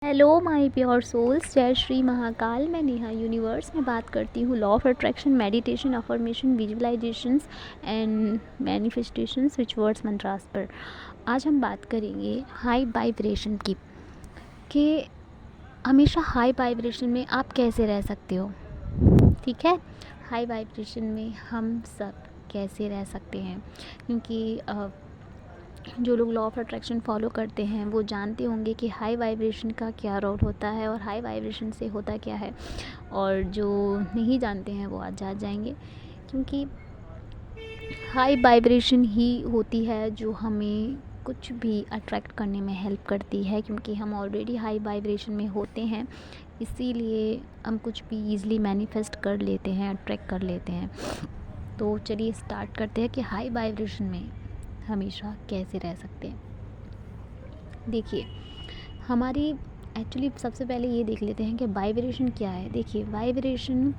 Hello my pure souls, जय श्री महाकाल। मैं Neha universe में बात करती हूँ। Law of attraction, meditation, affirmation, visualisations and manifestations which words mantras पर। आज हम बात करेंगे हाई वाइब्रेशन की, कि हमेशा हाई वाइब्रेशन में आप कैसे रह सकते हो। ठीक है, हाई वाइब्रेशन में हम सब कैसे रह सकते हैं, क्योंकि जो लोग लॉ ऑफ अट्रैक्शन फॉलो करते हैं वो जानते होंगे कि हाई वाइब्रेशन का क्या रोल होता है और हाई वाइब्रेशन से होता क्या है। और जो नहीं जानते हैं वो आज जान जाएंगे, क्योंकि हाई वाइब्रेशन ही होती है जो हमें कुछ भी अट्रैक्ट करने में हेल्प करती है, क्योंकि हम ऑलरेडी हाई वाइब्रेशन में होते हैं, इसीलिए हम कुछ भी ईज़िली मैनिफेस्ट कर लेते हैं, अट्रैक्ट कर लेते हैं। तो चलिए स्टार्ट करते हैं कि हाई वाइब्रेशन में हमेशा कैसे रह सकते हैं। देखिए, हमारी एक्चुअली सबसे पहले ये देख लेते हैं कि वाइब्रेशन क्या है। देखिए, वाइब्रेशन,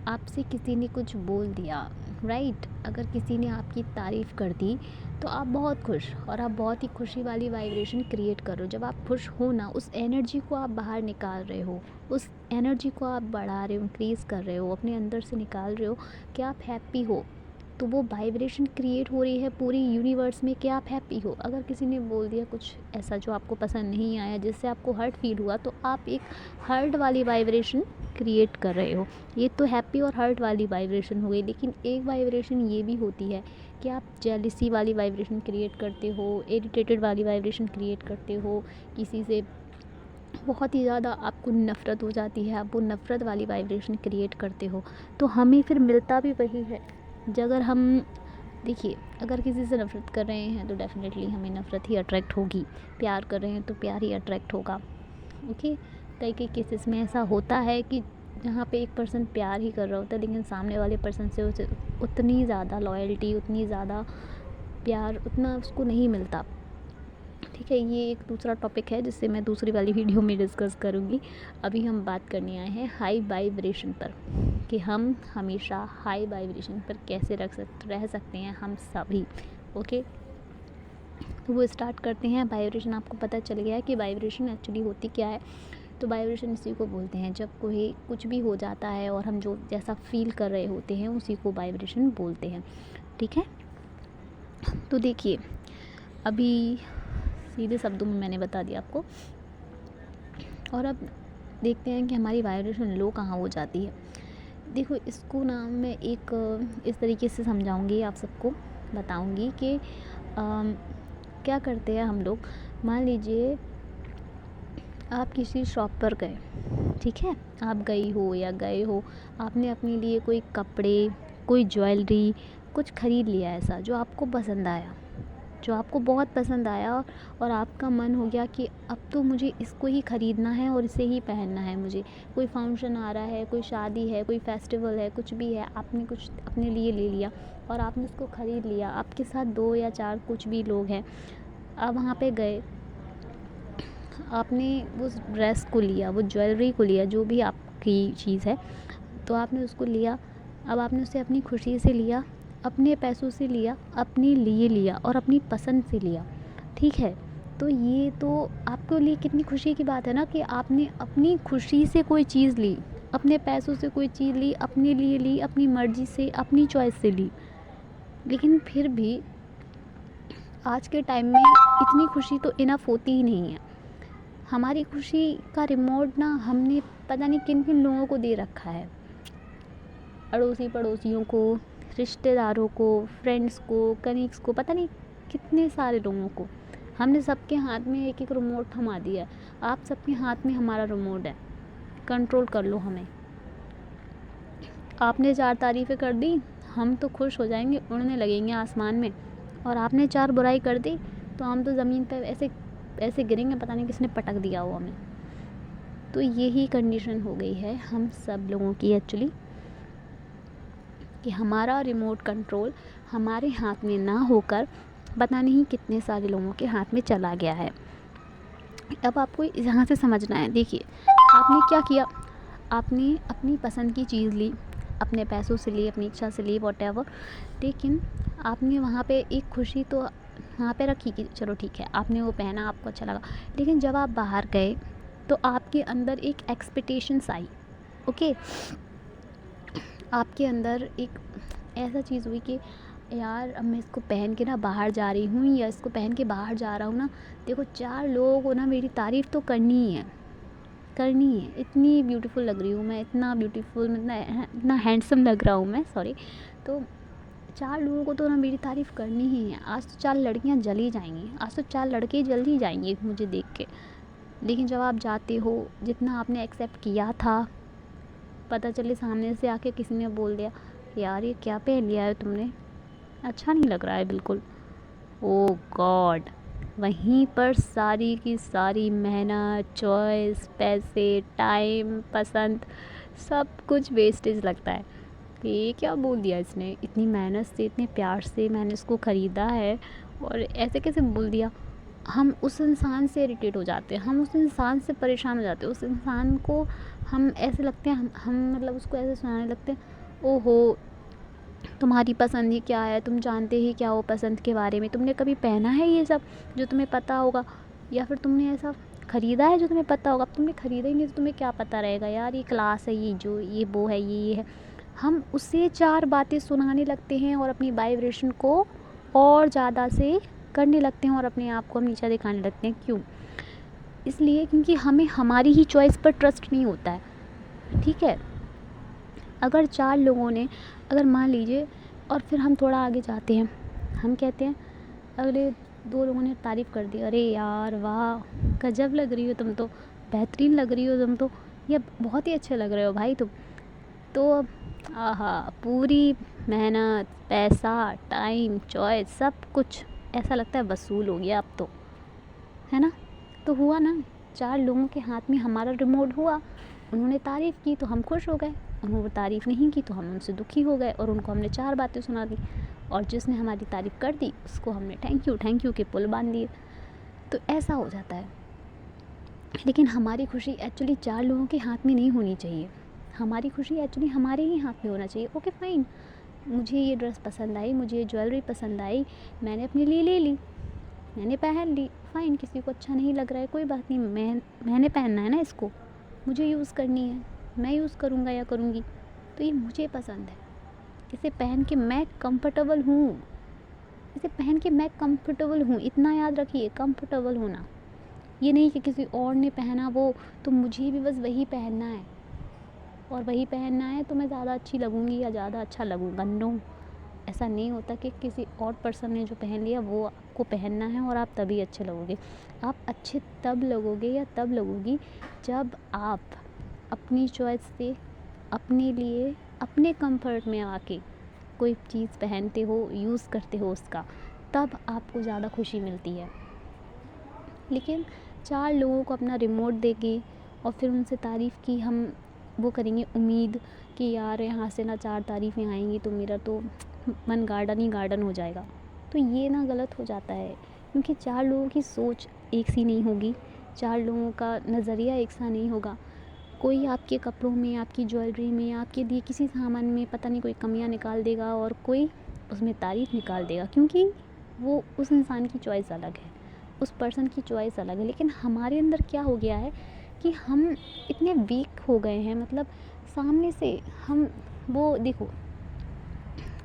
आपसे किसी ने कुछ बोल दिया, राइट। अगर किसी ने आपकी तारीफ़ कर दी तो आप बहुत खुश, और आप बहुत ही खुशी वाली वाइब्रेशन क्रिएट कर रहे हो। जब आप खुश हो ना, उस एनर्जी को आप बाहर निकाल रहे हो, उस एनर्जी को आप बढ़ा रहे हो, इंक्रीज़ कर रहे हो, अपने अंदर से निकाल रहे हो कि आप हैप्पी हो। तो वो वाइब्रेशन क्रिएट हो रही है पूरी यूनिवर्स में कि आप हैप्पी हो। अगर किसी ने बोल दिया कुछ ऐसा जो आपको पसंद नहीं आया, जिससे आपको हर्ट फील हुआ, तो आप एक हर्ट वाली वाइब्रेशन क्रिएट कर रहे हो। ये तो हैप्पी और हर्ट वाली वाइब्रेशन हो गई। लेकिन एक वाइब्रेशन ये भी होती है कि आप जेलिसी वाली वाइब्रेशन क्रिएट करते हो, इरिटेटेड वाली वाइब्रेशन क्रिएट करते हो, किसी से बहुत ही ज़्यादा आपको नफ़रत हो जाती है, आप वो नफ़रत वाली वाइब्रेशन क्रिएट करते हो। तो हमें फिर मिलता भी वही है। अगर हम देखिए, अगर किसी से नफ़रत कर रहे हैं तो डेफ़िनेटली हमें नफ़रत ही अट्रैक्ट होगी, प्यार कर रहे हैं तो प्यार ही अट्रैक्ट होगा। ओके, कई कई केसेस में ऐसा होता है कि जहाँ पे एक पर्सन प्यार ही कर रहा होता है, लेकिन सामने वाले पर्सन से उसे उतनी ज़्यादा लॉयल्टी, उतनी ज़्यादा प्यार, उतना उसको नहीं मिलता। ठीक है, ये एक दूसरा टॉपिक है जिससे मैं दूसरी वाली वीडियो में डिस्कस करूँगी। अभी हम बात करने आए हैं हाई वाइब्रेशन पर, कि हम हमेशा हाई वाइब्रेशन पर कैसे रह सकते हैं हम सभी। ओके, तो वो स्टार्ट करते हैं। वाइब्रेशन, आपको पता चल गया है कि वाइब्रेशन एक्चुअली होती क्या है। तो वाइब्रेशन इसी को बोलते हैं, जब कोई कुछ भी हो जाता है और हम जो जैसा फील कर रहे होते हैं उसी को वाइब्रेशन बोलते हैं। ठीक है, तो देखिए, अभी सीधे शब्दों में मैंने बता दिया आपको। और अब देखते हैं कि हमारी वाइब्रेशन लो कहाँ हो जाती है। देखो, इसको ना मैं एक इस तरीके से समझाऊंगी, आप सबको बताऊंगी कि क्या करते हैं हम लोग। मान लीजिए आप किसी शॉप पर गए, ठीक है, आप गई हो या गए हो, आपने अपने लिए कोई कपड़े, कोई ज्वेलरी, कुछ ख़रीद लिया ऐसा जो आपको पसंद आया, जो आपको बहुत पसंद आया, और आपका मन हो गया कि अब तो मुझे इसको ही ख़रीदना है और इसे ही पहनना है। मुझे कोई फंक्शन आ रहा है, कोई शादी है, कोई फेस्टिवल है, कुछ भी है, आपने कुछ अपने लिए ले लिया और आपने उसको ख़रीद लिया। आपके साथ 2 या 4 कुछ भी लोग हैं, आप वहाँ पे गए, आपने उस ड्रेस को लिया, वो ज्वेलरी को लिया, जो भी आपकी चीज़ है, तो आपने उसको लिया। अब आपने उसे अपनी खुशी से लिया, अपने पैसों से लिया, अपने लिए लिया और अपनी पसंद से लिया। ठीक है, तो ये तो आपके लिए कितनी खुशी की बात है ना, कि आपने अपनी खुशी से कोई चीज़ ली, अपने पैसों से कोई चीज़ ली, अपने लिए ली, अपनी मर्ज़ी से, अपनी चॉइस से ली। लेकिन फिर भी आज के टाइम में इतनी खुशी तो इनफ होती ही नहीं है। हमारी खुशी का रिमोट ना हमने पता नहीं किन किन लोगों को दे रखा है, अड़ोसी पड़ोसियों को, रिश्तेदारों को, फ्रेंड्स को, कलीग्स को, पता नहीं कितने सारे लोगों को। हमने सबके हाथ में एक एक रिमोट थमा दिया। आप सबके हाथ में हमारा रिमोट है, कंट्रोल कर लो हमें। आपने 4 तारीफ़ें कर दी, हम तो खुश हो जाएंगे, उड़ने लगेंगे आसमान में, और आपने 4 बुराई कर दी तो हम तो ज़मीन पे ऐसे ऐसे गिरेंगे, पता नहीं किसने पटक दिया हो हमें। तो यही कंडीशन हो गई है हम सब लोगों की एक्चुअली, कि हमारा रिमोट कंट्रोल हमारे हाथ में ना होकर पता नहीं कितने सारे लोगों के हाथ में चला गया है। अब आपको यहाँ से समझना है। देखिए, आपने क्या किया, आपने अपनी पसंद की चीज़ ली, अपने पैसों से ली, अपनी इच्छा से ली, वॉटएवर, लेकिन आपने वहाँ पे एक खुशी तो वहाँ पे रखी कि चलो ठीक है, आपने वो पहना, आपको अच्छा लगा। लेकिन जब आप बाहर गए, तो आपके अंदर एक एक्सपेक्टेशंस आई, ओके, आपके अंदर एक ऐसा चीज़ हुई कि यार अब मैं इसको पहन के ना बाहर जा रही हूँ या इसको पहन के बाहर जा रहा हूँ ना, देखो 4 लोगों को ना मेरी तारीफ़ तो करनी ही है, करनी है। इतनी ब्यूटीफुल लग रही हूँ मैं, इतना ब्यूटीफुल, मतलब इतना हैंडसम लग रहा हूँ मैं, सॉरी। तो 4 लोगों को तो ना मेरी तारीफ़ करनी ही है। आज तो 4 लड़कियाँ जल ही जाएंगी, आज तो 4 लड़के जल ही जाएंगे मुझे देख के। लेकिन जब आप जाते हो, जितना आपने एक्सेप्ट किया था, पता चले सामने से आके किसी ने बोल दिया यार ये क्या पहन लिया है तुमने, अच्छा नहीं लग रहा है बिल्कुल, ओ गॉड, वहीं पर सारी की सारी मेहनत, चॉइस, पैसे, टाइम, पसंद, सब कुछ वेस्टेज लगता है कि ये क्या बोल दिया इसने, इतनी मेहनत से, इतने प्यार से मैंने इसको ख़रीदा है और ऐसे कैसे बोल दिया। हम उस इंसान से इरिटेट हो जाते हैं, हम उस इंसान से परेशान हो जाते हैं, उस इंसान को हम ऐसे लगते हैं, हम मतलब उसको ऐसे सुनाने लगते हैं, ओहो तुम्हारी पसंद ही क्या है, तुम जानते ही क्या हो पसंद के बारे में, तुमने कभी पहना है ये सब जो तुम्हें पता होगा, या फिर तुमने ऐसा ख़रीदा है जो तुम्हें पता होगा। अब तुमने ख़रीदा ही नहीं तो तुम्हें क्या पता रहेगा यार, ये क्लास है, ये जो ये वो है, ये है। हम उसे 4 बातें सुनाने लगते हैं और अपनी वाइब्रेशन को और ज़्यादा से करने लगते हैं और अपने आप को हम नीचा दिखाने लगते हैं। क्यों? इसलिए क्योंकि हमें हमारी ही चॉइस पर ट्रस्ट नहीं होता है, ठीक है। अगर 4 लोगों ने, अगर मान लीजिए, और फिर हम थोड़ा आगे जाते हैं, हम कहते हैं अगले 2 लोगों ने तारीफ़ कर दी, अरे यार वाह गजब लग रही हो तुम तो, बेहतरीन लग रही हो तुम तो, या बहुत ही अच्छे लग रहे हो भाई तुम तो। आहा, पूरी मेहनत, पैसा, टाइम, चॉइस, सब कुछ ऐसा लगता है वसूल हो गया अब तो, है ना। तो हुआ ना, 4 लोगों के हाथ में हमारा रिमोट हुआ, उन्होंने तारीफ़ की तो हम खुश हो गए, उन्होंने तारीफ़ नहीं की तो हम उनसे दुखी हो गए और उनको हमने 4 बातें सुना दी, और जिसने हमारी तारीफ़ कर दी उसको हमने थैंक यू के पुल बांध दिए। तो ऐसा हो जाता है। लेकिन हमारी खुशी एक्चुअली 4 लोगों के हाथ में नहीं होनी चाहिए, हमारी खुशी एक्चुअली हमारे ही हाथ में होना चाहिए। ओके फाइन, मुझे ये ड्रेस पसंद आई, मुझे ये ज्वेलरी पसंद आई, मैंने अपने लिए ले ली, मैंने पहन ली, फ़ाइन। किसी को अच्छा नहीं लग रहा है, कोई बात नहीं, मैंने पहनना है ना इसको, मुझे यूज़ करनी है, मैं यूज़ करूँगा या करूँगी, तो ये मुझे पसंद है, इसे पहन के मैं कंफर्टेबल हूँ, इसे पहन के मैं कंफर्टेबल हूँ। इतना याद रखिए, कंफर्टेबल होना, ये नहीं कि किसी और ने पहना वो तो मुझे भी बस वही पहनना है, और वही पहनना है तो मैं ज़्यादा अच्छी लगूँगी या ज़्यादा अच्छा लगूँगा। नो, ऐसा नहीं होता कि किसी और पर्सन ने जो पहन लिया वो आपको पहनना है और आप तभी अच्छे लगोगे। आप अच्छे तब लगोगे या तब लगोगी जब आप अपनी चॉइस से, अपने लिए, अपने कंफर्ट में आके कोई चीज़ पहनते हो, यूज़ करते हो उसका, तब आपको ज़्यादा खुशी मिलती है। लेकिन 4 लोगों को अपना रिमोट देके और फिर उनसे तारीफ़ की हम वो करेंगे उम्मीद कि यार यहाँ से ना 4 तारीफ़ें आएंगी तो मेरा तो मन गार्डन ही गार्डन हो जाएगा, तो ये ना गलत हो जाता है। क्योंकि 4 लोगों की सोच एक सी नहीं होगी, 4 लोगों का नज़रिया एक सा नहीं होगा। कोई आपके कपड़ों में, आपकी ज्वेलरी में, आपके दिए किसी सामान में पता नहीं कोई कमियां निकाल देगा और कोई उसमें तारीफ़ निकाल देगा, क्योंकि वो उस इंसान की चॉइस अलग है, उस पर्सन की चॉइस अलग है। लेकिन हमारे अंदर क्या हो गया है कि हम इतने वीक हो गए हैं, मतलब सामने से हम, वो देखो,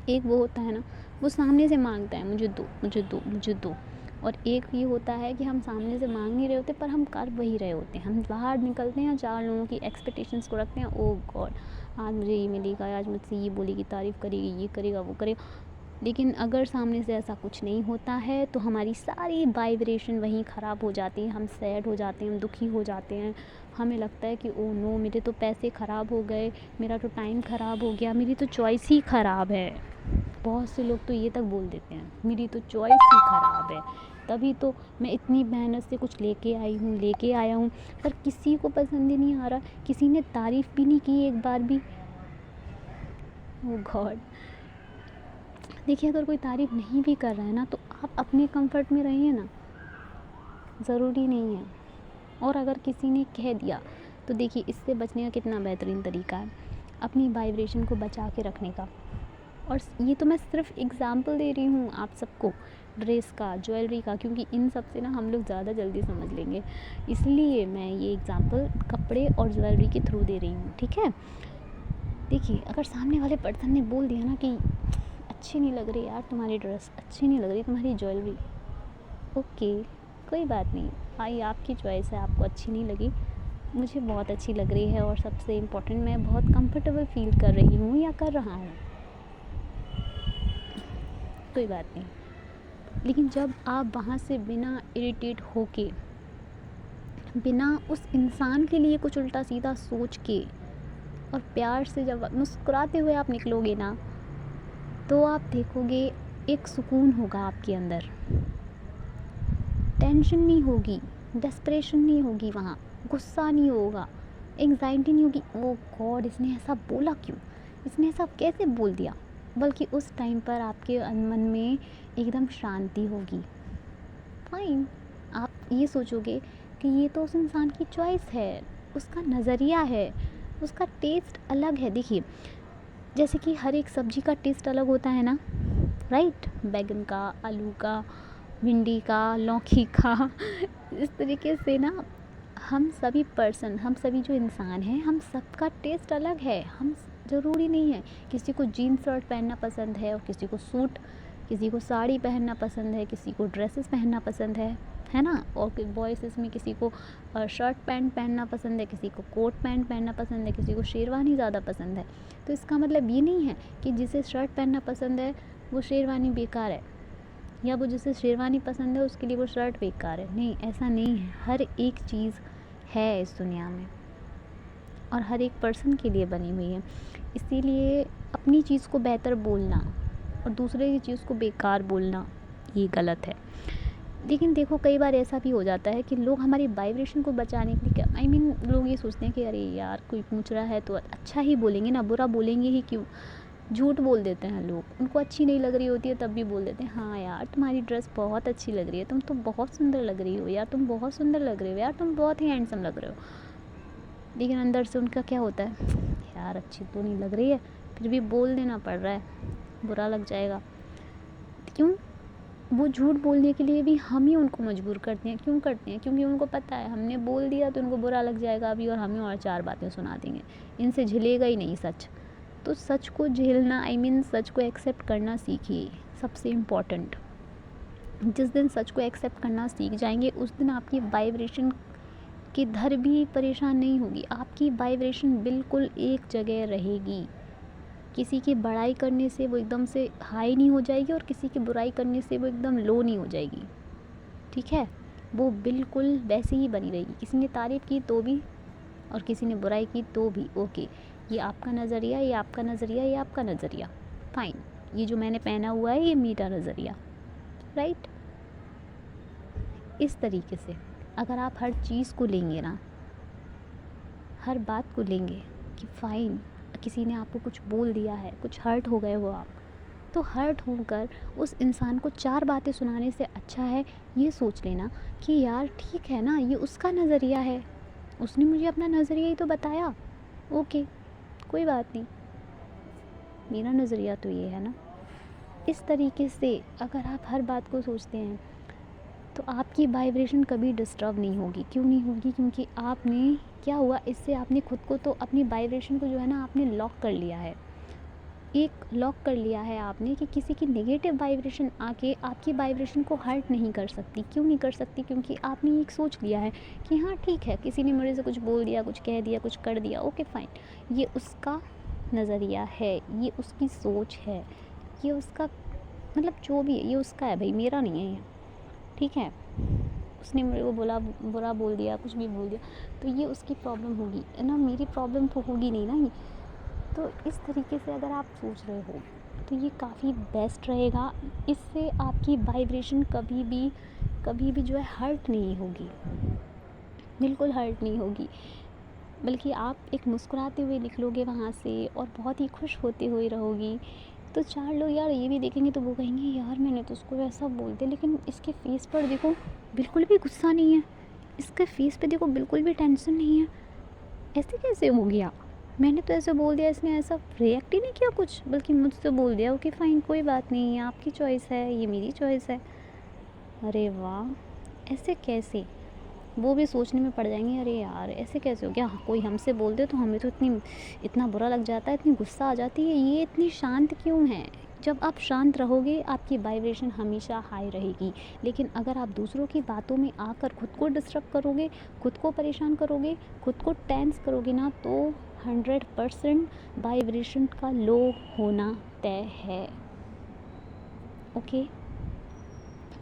एक वो होता है ना, वो सामने से मांगता है मुझे दो, मुझे दो, मुझे दो, और एक ये होता है कि हम सामने से मांग नहीं रहे होते पर हम कर वही रहे होते हैं। हम बाहर निकलते हैं, 4 लोगों की एक्सपेक्टेशंस को रखते हैं, ओ गॉड आज मुझे ये मिलेगा, आज मुझसे ये बोलेगी, तारीफ़ करेगी, ये करेगा, वो करेगा। लेकिन अगर सामने से ऐसा कुछ नहीं होता है तो हमारी सारी वाइब्रेशन वहीं ख़राब हो जाती है, हम सैड हो जाते हैं, हम दुखी हो जाते हैं, हमें लगता है कि ओ नो मेरे तो पैसे ख़राब हो गए, मेरा तो टाइम ख़राब हो गया, मेरी तो चॉइस ही ख़राब है। बहुत से लोग तो ये तक बोल देते हैं मेरी तो चॉइस ही ख़राब है, तभी तो मैं इतनी मेहनत से कुछ लेके आया हूँ पर किसी को पसंद ही नहीं आ रहा, किसी ने तारीफ़ भी नहीं की एक बार भी। ओ गॉड, देखिए अगर कोई तारीफ़ नहीं भी कर रहा है ना तो आप अपने कंफर्ट में रहिए ना, ज़रूरी नहीं है। और अगर किसी ने कह दिया तो देखिए इससे बचने का कितना बेहतरीन तरीका है, अपनी वाइब्रेशन को बचा के रखने का। और ये तो मैं सिर्फ एग्ज़ाम्पल दे रही हूँ आप सबको, ड्रेस का, ज्वेलरी का, क्योंकि इन सब से ना हम लोग ज़्यादा जल्दी समझ लेंगे, इसलिए मैं ये एग्ज़ाम्पल कपड़े और ज्वेलरी के थ्रू दे रही हूँ, ठीक है। देखिए, अगर सामने वाले पर्सन ने बोल दिया ना कि अच्छी नहीं लग रही यार तुम्हारी ड्रेस, अच्छी नहीं लग रही तुम्हारी ज्वेलरी, ओके, कोई बात नहीं भाई, आपकी चॉइस है, आपको अच्छी नहीं लगी, मुझे बहुत अच्छी लग रही है, और सबसे इम्पोर्टेंट मैं बहुत कंफर्टेबल फील कर रही हूँ या कर रहा हूँ, कोई बात नहीं। लेकिन जब आप वहाँ से बिना इरिटेट होके, बिना उस इंसान के लिए कुछ उल्टा सीधा सोच के और प्यार से जब मुस्कुराते हुए आप निकलोगे ना, तो आप देखोगे एक सुकून होगा आपके अंदर, टेंशन नहीं होगी, डेस्परेशन नहीं होगी, वहाँ गुस्सा नहीं होगा, एंग्जाइटी नहीं होगी, ओ गॉड इसने ऐसा बोला क्यों, इसने ऐसा कैसे बोल दिया, बल्कि उस टाइम पर आपके मन में एकदम शांति होगी। फाइन, आप ये सोचोगे कि ये तो उस इंसान की चॉइस है, उसका नज़रिया है, उसका टेस्ट अलग है। देखिए, जैसे कि हर एक सब्ज़ी का टेस्ट अलग होता है ना, राइट, बैगन का, आलू का, भिंडी का, लौकी का इस तरीके से ना हम सभी जो इंसान हैं, हम सबका टेस्ट अलग है। हम ज़रूरी नहीं है, किसी को जीन्स शर्ट पहनना पसंद है और किसी को सूट, किसी को साड़ी पहनना पसंद है, किसी को ड्रेसेस पहनना पसंद है ना। और बॉयज़ में किसी को शर्ट पैंट पहनना पसंद है, किसी को कोट पैंट पहनना पसंद है, किसी को शेरवानी ज़्यादा पसंद है। तो इसका मतलब ये नहीं है कि जिसे शर्ट पहनना पसंद है वो शेरवानी बेकार है, या वो जिसे शेरवानी पसंद है उसके लिए वो शर्ट बेकार है। नहीं, ऐसा नहीं है। हर एक चीज़ है इस दुनिया में और हर एक पर्सन के लिए बनी हुई है। इसीलिए अपनी चीज़ को बेहतर बोलना और दूसरे की चीज़ को बेकार बोलना ये गलत है। लेकिन देखो, कई बार ऐसा भी हो जाता है कि लोग हमारी वाइब्रेशन को बचाने के लिए लोग ये सोचते हैं कि अरे यार कोई पूछ रहा है तो अच्छा ही बोलेंगे ना, बुरा बोलेंगे ही क्यों। झूठ बोल देते हैं लोग, उनको अच्छी नहीं लग रही होती है तब भी बोल देते हैं, हाँ यार तुम्हारी ड्रेस बहुत अच्छी लग रही है, तुम तो बहुत सुंदर लग रही हो यार, तुम बहुत सुंदर लग रहे हो यार, तुम बहुत ही हैंडसम लग रहे हो। लेकिन अंदर से उनका क्या होता है, यार अच्छी तो नहीं लग रही है, फिर भी बोल देना पड़ रहा है, बुरा लग जाएगा। क्यों? वो झूठ बोलने के लिए भी हम ही उनको मजबूर करते हैं। क्यों करते हैं? क्योंकि उनको पता है हमने बोल दिया तो उनको बुरा लग जाएगा अभी, और हमें और 4 बातें सुना देंगे, इनसे झेलेगा ही नहीं सच। तो सच को झेलना, सच को एक्सेप्ट करना सीखिए, सबसे इम्पॉर्टेंट। जिस दिन सच को एक्सेप्ट करना सीख जाएंगे उस दिन आपकी वाइब्रेशन की धर भी परेशान नहीं होगी, आपकी वाइब्रेशन बिल्कुल एक जगह रहेगी। किसी की बड़ाई करने से वो एकदम से हाई नहीं हो जाएगी और किसी की बुराई करने से वो एकदम लो नहीं हो जाएगी, ठीक है। वो बिल्कुल वैसे ही बनी रहेगी। किसी ने तारीफ़ की तो भी और किसी ने बुराई की तो भी, ओके, ये आपका नज़रिया, ये आपका नज़रिया, ये आपका नज़रिया, फ़ाइन। ये जो मैंने पहना हुआ है ये मेरा नज़रिया, राइट। इस तरीके से अगर आप हर चीज़ को लेंगे ना, हर बात को लेंगे कि फ़ाइन, किसी ने आपको कुछ बोल दिया है, कुछ हर्ट हो गए हो आप, तो हर्ट होकर उस इंसान को 4 बातें सुनाने से अच्छा है ये सोच लेना कि यार ठीक है ना, ये उसका नज़रिया है, उसने मुझे अपना नज़रिया ही तो बताया, ओके, कोई बात नहीं, मेरा नज़रिया तो ये है ना। इस तरीके से अगर आप हर बात को सोचते हैं तो आपकी वाइब्रेशन कभी डिस्टर्ब नहीं होगी। क्यों नहीं होगी? क्योंकि आपने क्या हुआ, इससे आपने खुद को तो अपनी वाइब्रेशन को जो है ना आपने लॉक कर लिया है। एक लॉक कर लिया है आपने कि किसी की नेगेटिव वाइब्रेशन आके आपकी वाइब्रेशन को हर्ट नहीं कर सकती। क्यों नहीं कर सकती? क्योंकि आपने एक सोच लिया है कि हाँ ठीक है, किसी ने मेरे से कुछ बोल दिया, कुछ कह दिया, कुछ कर दिया, ओके फ़ाइन, ये उसका नज़रिया है, ये उसकी सोच है, ये उसका मतलब जो भी है ये उसका है भाई, मेरा नहीं है ये, ठीक है। उसने मेरे को बोला, बुरा बोल दिया, कुछ भी बोल दिया, तो ये उसकी प्रॉब्लम होगी, है ना, मेरी प्रॉब्लम तो होगी नहीं ना ये। तो इस तरीके से अगर आप सोच रहे हो तो ये काफ़ी बेस्ट रहेगा। इससे आपकी वाइब्रेशन कभी भी जो है हर्ट नहीं होगी, बिल्कुल हर्ट नहीं होगी, बल्कि आप एक मुस्कुराते हुए निकलोगे वहाँ से और बहुत ही खुश होते हुए रहोगी। तो 4 लोग यार ये भी देखेंगे तो वो कहेंगे यार मैंने तो उसको वैसा बोल दिया, लेकिन इसके फेस पर देखो बिल्कुल भी गुस्सा नहीं है, इसके फेस पे देखो बिल्कुल भी टेंशन नहीं है, ऐसे कैसे हो गया, मैंने तो ऐसे बोल दिया, इसने ऐसा रिएक्ट ही नहीं किया कुछ, बल्कि मुझसे बोल दिया ओके फ़ाइन, कोई बात नहीं, ये आपकी चॉइस है, ये मेरी चॉइस है। अरे वाह! ऐसे कैसे? वो भी सोचने में पड़ जाएंगे, अरे यार ऐसे कैसे हो गया, कोई हमसे बोल दे तो हमें तो इतना बुरा लग जाता है, इतनी गुस्सा आ जाती है, ये इतनी शांत क्यों है। जब आप शांत रहोगे आपकी वाइब्रेशन हमेशा हाई रहेगी, लेकिन अगर आप दूसरों की बातों में आकर खुद को डिस्टर्ब करोगे, खुद को परेशान करोगे, खुद को टेंस करोगे ना, तो 100% वाइब्रेशन का लो होना तय है। ओके,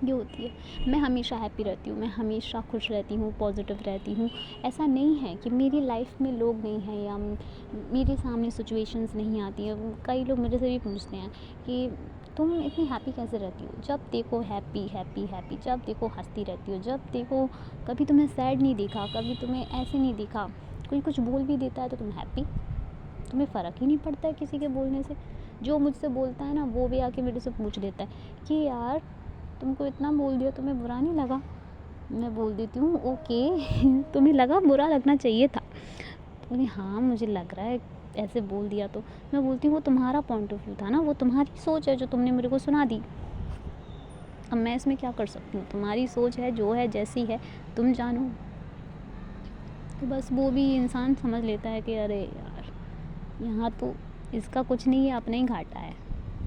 ये होती है। मैं हमेशा हैप्पी रहती हूँ, मैं हमेशा खुश रहती हूँ, पॉजिटिव रहती हूँ। ऐसा नहीं है कि मेरी लाइफ में लोग नहीं हैं या मेरे सामने सिचुएशंस नहीं आती हैं। कई लोग मेरे से भी पूछते हैं कि तुम इतनी हैप्पी कैसे रहती हो, जब देखो हैप्पी हैप्पी हैप्पी, जब देखो हंसती रहती हो, जब देखो कभी तुम्हें सैड नहीं देखा, कभी तुम्हें ऐसे नहीं देखा, कोई कुछ बोल भी देता है तो तुम हैप्पी, तुम्हें फ़र्क ही नहीं पड़ता है किसी के बोलने से। जो मुझसे बोलता है ना, वो भी आके मेरे से पूछ लेता है कि यार तुमको इतना बोल दिया, तुम्हें बुरा नहीं लगा? मैं बोल देती हूँ ओके तुम्हें लगा, बुरा लगना चाहिए था। तो बोले हाँ मुझे लग रहा है, ऐसे बोल दिया तो। मैं बोलती हूँ वो तुम्हारा पॉइंट ऑफ व्यू था ना, वो तुम्हारी सोच है जो तुमने मेरे को सुना दी। अब मैं इसमें क्या कर सकती हूँ, तुम्हारी सोच है, जो है जैसी है तुम जानो। तो बस वो भी इंसान समझ लेता है कि अरे यार यहाँ तो इसका कुछ नहीं है, अपना ही घाटा है।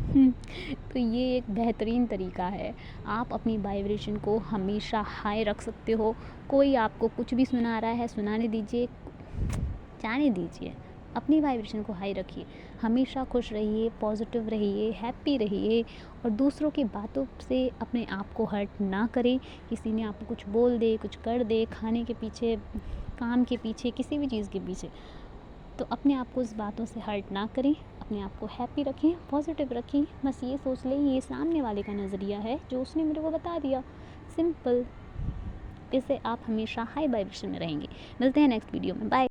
तो ये एक बेहतरीन तरीका है, आप अपनी वाइब्रेशन को हमेशा हाई रख सकते हो। कोई आपको कुछ भी सुना रहा है, सुनाने दीजिए, जाने दीजिए, अपनी वाइब्रेशन को हाई रखिए। हमेशा खुश रहिए, पॉजिटिव रहिए, हैप्पी रहिए, और दूसरों की बातों से अपने आप को हर्ट ना करें। किसी ने आपको कुछ बोल दे, कुछ कर दे, खाने के पीछे, काम के पीछे, किसी भी चीज़ के पीछे, तो अपने आप को उस बातों से हर्ट ना करें, अपने आप को हैप्पी रखें, पॉजिटिव रखें। बस ये सोच लें ये सामने वाले का नज़रिया है जो उसने मेरे को बता दिया, सिंपल। इससे आप हमेशा हाई वाइब्रेशन में रहेंगे। मिलते हैं नेक्स्ट वीडियो में, बाय।